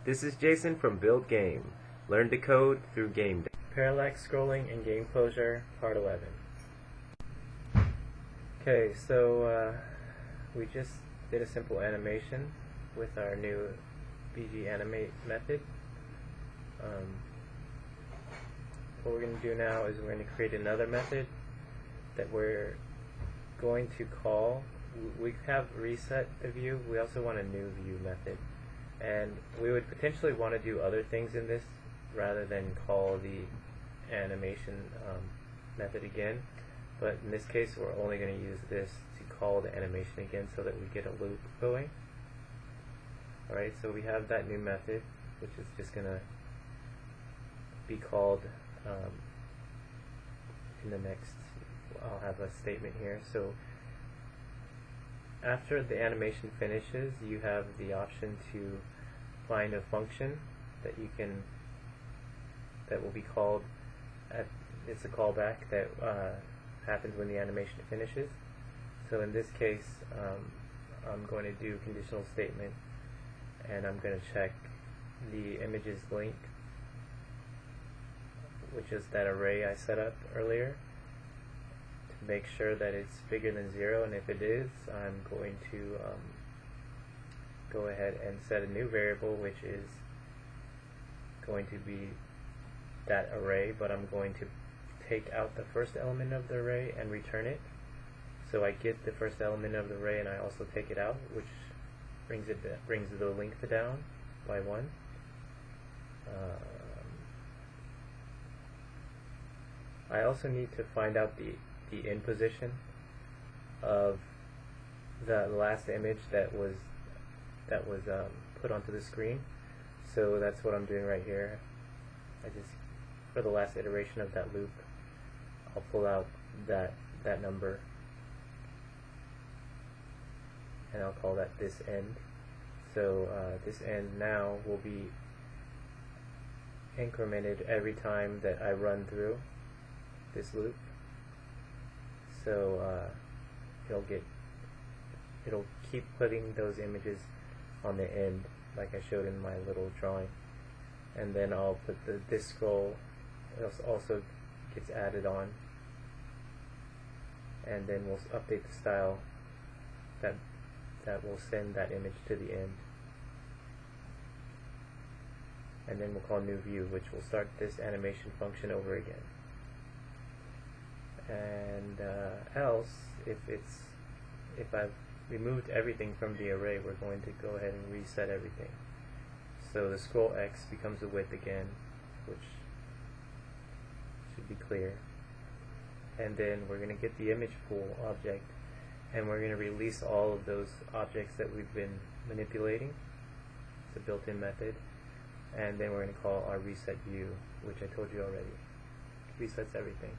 This is Jason from Build Game. Learn to code through game day. Parallax scrolling and game closure, part 11. Okay, so we just did a simple animation with our new BG animate method. What we're going to do now is we're going to create another method that we're going to call. We have reset a view. We also want a new view method, and we would potentially want to do other things in this rather than call the animation method again. But in this case, we're only going to use this to call the animation again so that we get a loop going. Alright, so we have that new method, which is just going to be called in the next. I'll have a statement here. So after the animation finishes, you have the option to find a function that you can, that will be called it's a callback that happens when the animation finishes. So in this case, I'm going to do conditional statement, and I'm going to check the images link, which is that array I set up earlier, to make sure that it's bigger than 0, and if it is, I'm going to go ahead and set a new variable, which is going to be that array, but I'm going to take out the first element of the array and return it. So I get the first element of the array, and I also take it out, which brings the length down by 1. I also need to find out the in position of the last image that was put onto the screen. So that's what I'm doing right here. I just, for the last iteration of that loop, I'll pull out that number, and I'll call that this end. So this end now will be incremented every time that I run through this loop. So it'll keep putting those images on the end, like I showed in my little drawing, and then I'll put this scroll also gets added on, and then we'll update the style that will send that image to the end, and then we'll call new view, which will start this animation function over again. And else, if I've removed everything from the array, we're going to go ahead and reset everything. So the scroll X becomes a width again, which should be clear. And then we're going to get the image pool object, and we're going to release all of those objects that we've been manipulating. It's a built-in method. And then we're going to call our reset view, which I told you already resets everything.